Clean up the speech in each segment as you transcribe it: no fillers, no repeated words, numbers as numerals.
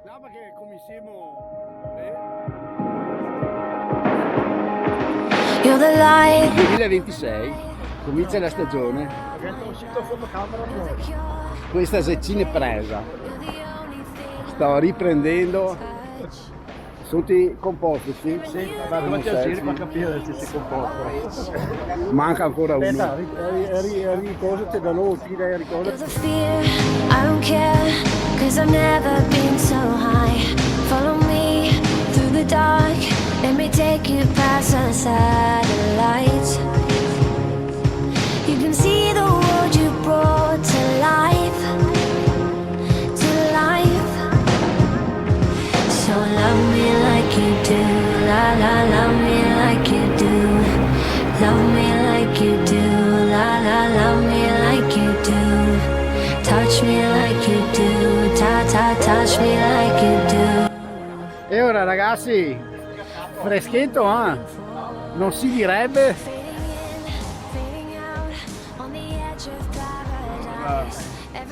No, perché come siamo... You're the light. 2026 comincia la stagione. Questa seccina è presa. Sto riprendendo. Sono tutti composti, sì? Sì, ma dove ti giri per capire se si comporta. Manca ancora uno. Aspetta, ricordati da noi, ricordati. There's a fear, I don't care, cause I've never been so high. Follow me through the dark, let me take you past the satellites. You can see the world you brought to life, to life. So love me like you do, la la, love me like you do. Love me like you do, la la, love me like you do. Touch me like you do, ta ta, touch me like you do. E ora ragazzi, freschetto, eh? Non si direbbe.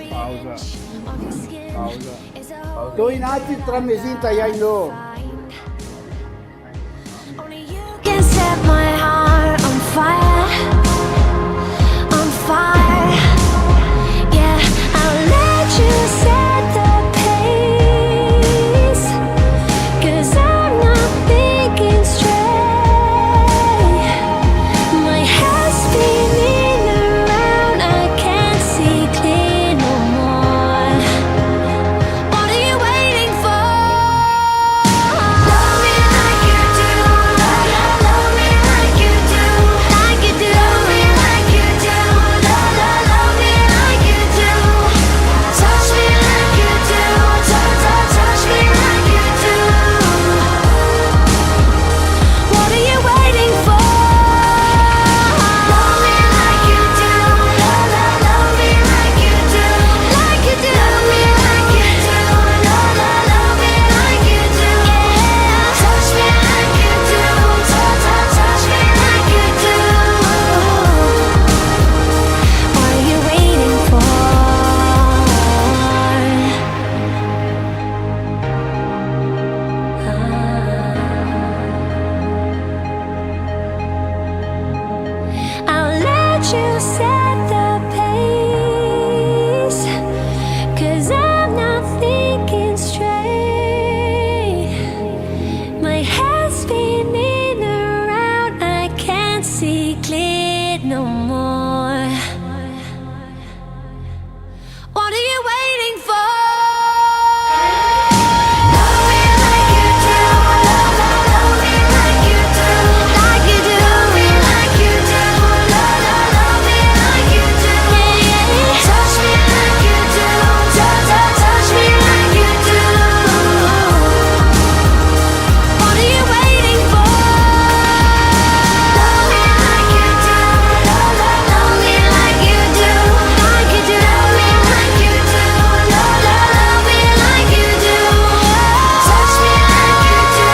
Pausa. Tu in alti tra mesinta hai no. Can set my heart on fire, on fire. Yeah, I'll let you set the pace, 'cause I'm not thinking straight. My head's spinning around, I can't see clear no more. What are you waiting for? Love me like you do, love me like you do, like you do. Love me like you do, love me like you do. Touch me like you do, touch me like you do. What are you waiting for? Love me like you do, love me like you do, like you do. Love me like you do, love me like you do. Yeah, touch me like you do, touch me like you do. What are you waiting for? I'll let you set the pace, 'cause I'm not thinking straight. My head's spinning around, I can't see clear no more. What are you waiting for? Love me like you do, love me like you do, like you do. Love me like you do, love me like you do. Yeah, touch me like you do, touch me like you do. What are you waiting for? Love me like you do, love me like you do, like you do. Love me like you do, love me like you do. Touch me like you do,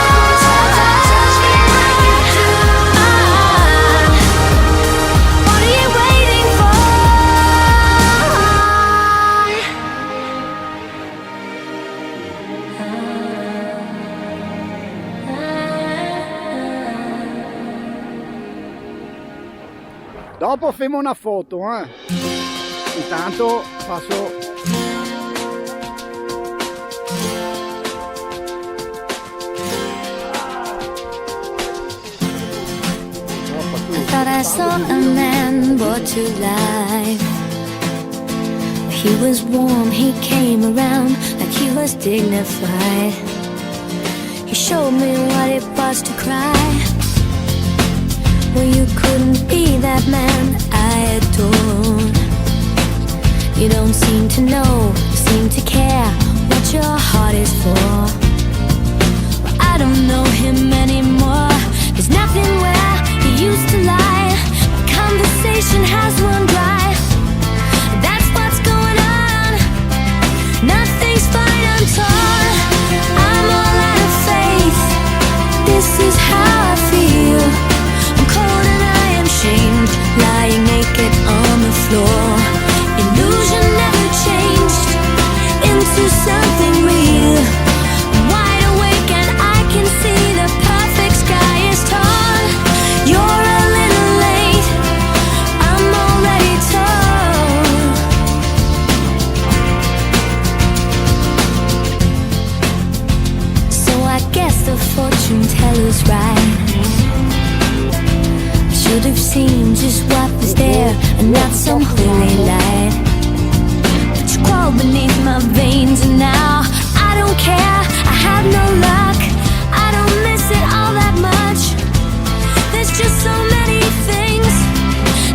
touch me like you do. What are you waiting for? Dopo facciamo una foto, eh? Intanto passo... I thought I saw a man brought to life. He was warm, he came around like he was dignified. He showed me what it was to cry. Well, you couldn't be that man I adored. You don't seem to know, seem to care what your heart is for. Well, I don't know him anymore. There's nothing where he used to lie. The conversation has run dry. That's what's going on. Nothing's fine, I'm torn. I'm all out of faith. This is how I feel. I'm cold and I am shamed, lying naked on the floor. Illusion never changed into something real. some holy light. But you crawl beneath my veins, and now I don't care, I have no luck, I don't miss it all that much. There's just so many things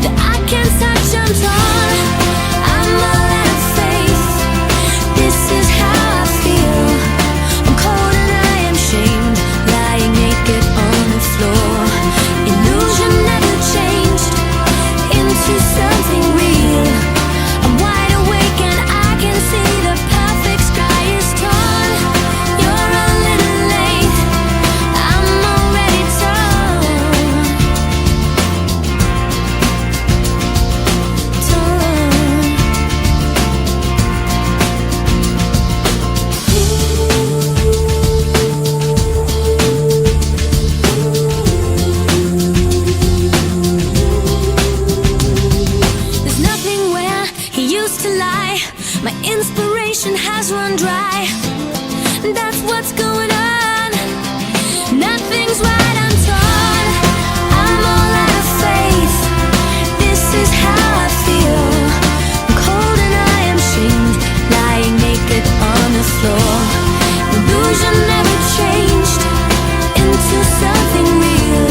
that I can't touch. I'm torn, I'm all out of faith. This is how I feel. I'm cold and I am shamed, lying naked on the floor. Illusion never changed into something real. I'm wide awake and I can see the perfect sky is torn. You're a little late, I'm already torn. There's nothing where he used to lie. My inspiration has run dry. That's what's going on. Nothing's right, I'm torn. I'm all out of faith. This is how I feel. I'm cold and I am shamed, lying naked on the floor. Illusion never changed into something real.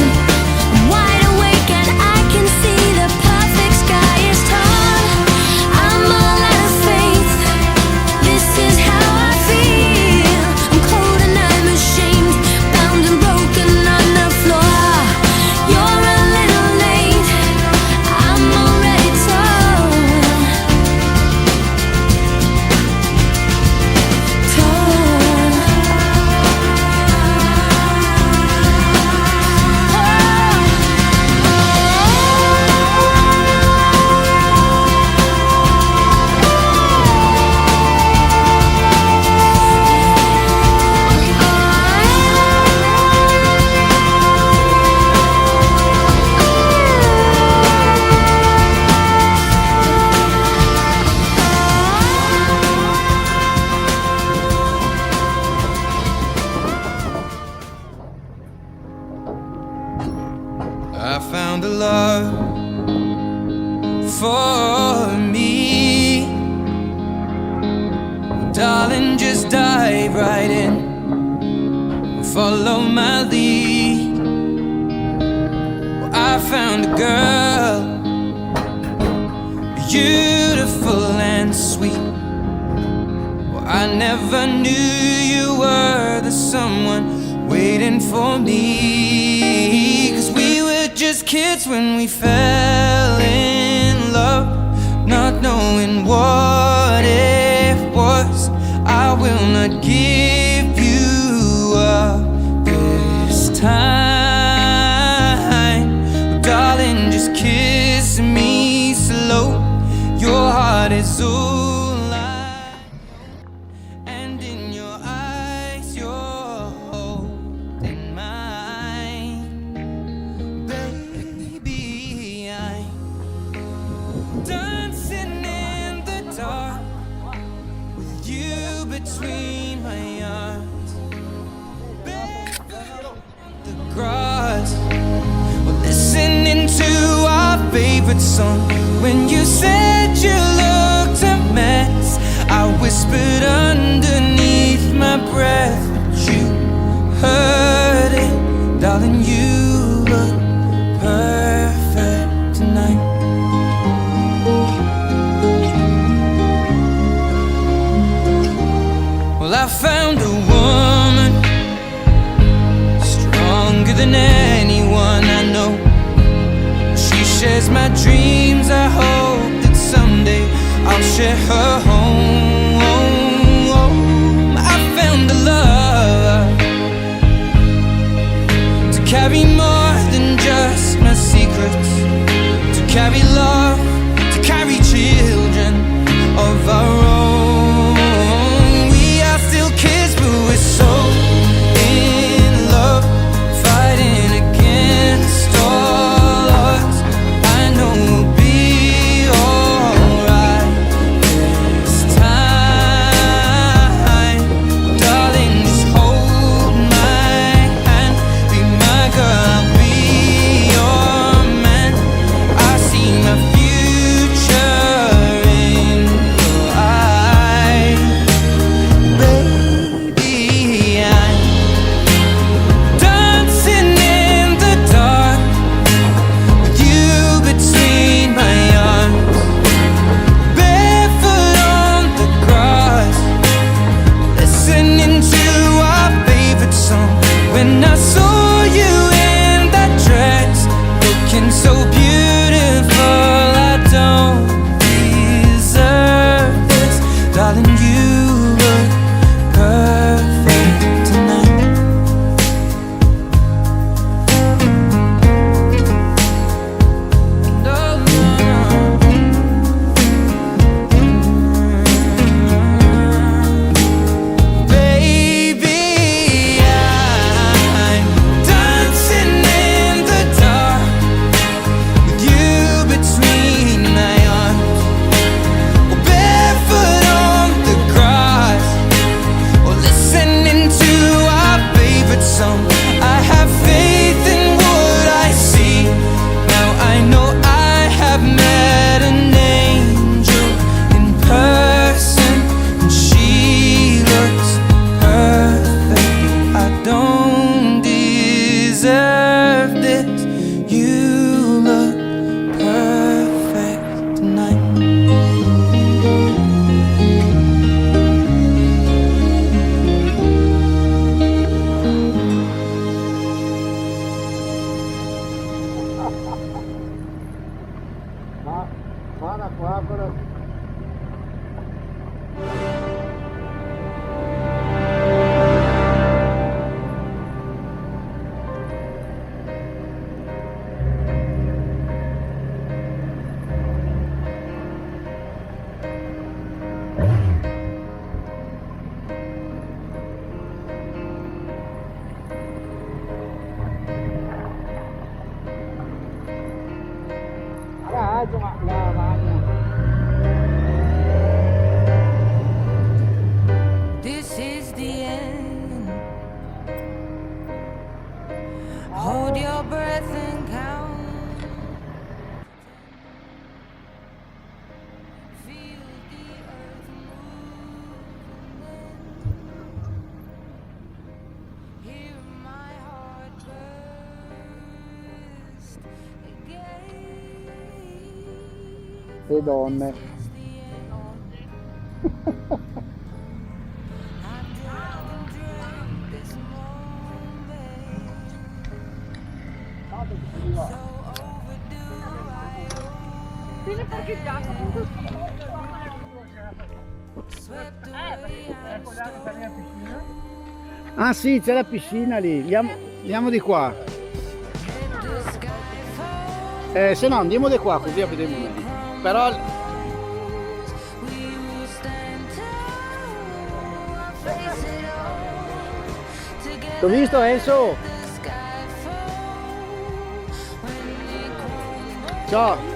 I'm wide awake and I can see the perfect sky is torn. I'm all out of faith. This is how I feel. I'm cold and I'm ashamed, bound and broken on the floor. You're a little late, I'm already torn. I found a love for me. Darling, just dive right in, follow my lead. Well, I found a girl, beautiful and sweet. Well, I never knew you were the someone waiting for me. 'Cause we were just kids when we fell in love, not knowing what it was. I will not give you up this time. Darling, just kiss me slow. Your heart is all I know, and in your eyes you're holding mine. Baby, I'm dancing in the dark with you between my arms. Barefoot on the grass, we're listening to our favorite song. When you said you looked a mess, I whispered underneath my breath, but you heard it. Darling, you look perfect tonight. Well, I found a woman stronger than anyone I know. She shares my dreams. I hope that someday I'll share her home. I found a love to carry more than just my secrets, to carry love, to carry children of our own. We are still kids, but we're so in love, fighting against all odds. I know we'll be alright this when I saw you in that dress, looking so beautiful. I don't deserve this, darling. You look perfect tonight. Guarda qua, però. This is the end. Hold your breath and count. Feel the earth move and then hear my heart burst again. Le donne. Vieni parcheggiato appunto. Ah sì, c'è la piscina lì, andiamo di qua. Se no andiamo di qua così vediamo meglio. Però t'ho visto Enzo? Ciao!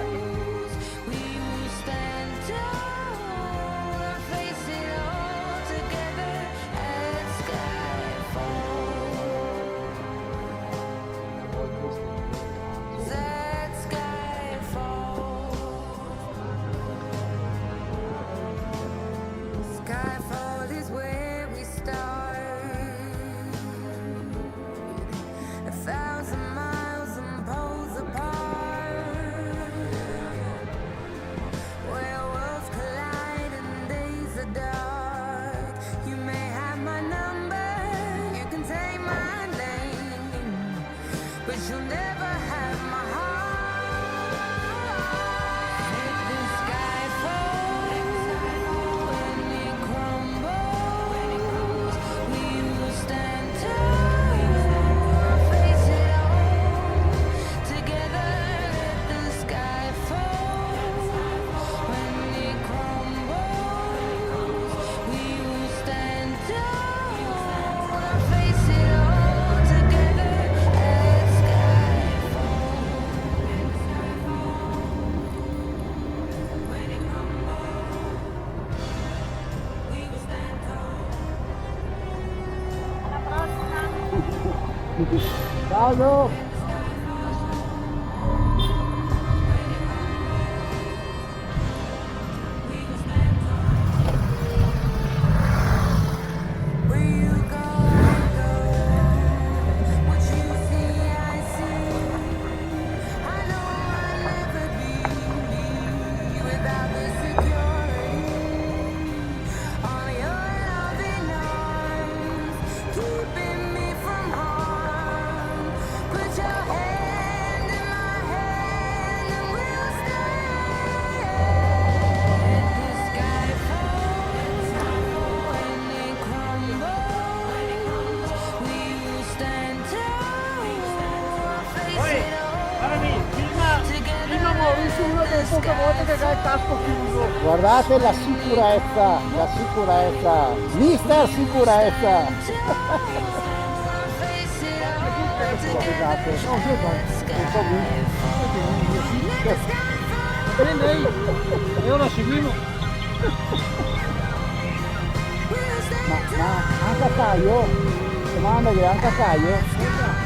Skyfall is where we start. 1,000 miles and poles apart, where worlds collide and days are dark. You may have my number, you can take my name, but you'll never have my heart. Hit the skyfall, when it crumbles, we will stand tall, face it all together. Let the sky fall, when it crumbles, we will stand tall, face it all together. Let sky fall, when it crumbles, we will stand tall. Alla prossima. Ciao! Where you go, what you see, I see. I know I'll never be without the security. All your loving arms, keeping me from harm. poche volte che hai il casco chiuso. Guardate la sicurezza, mister sicurezza. Scusate, no, io non so bene lei, io la seguivo. Ma anche a Caio? Domanda che anche a Caio?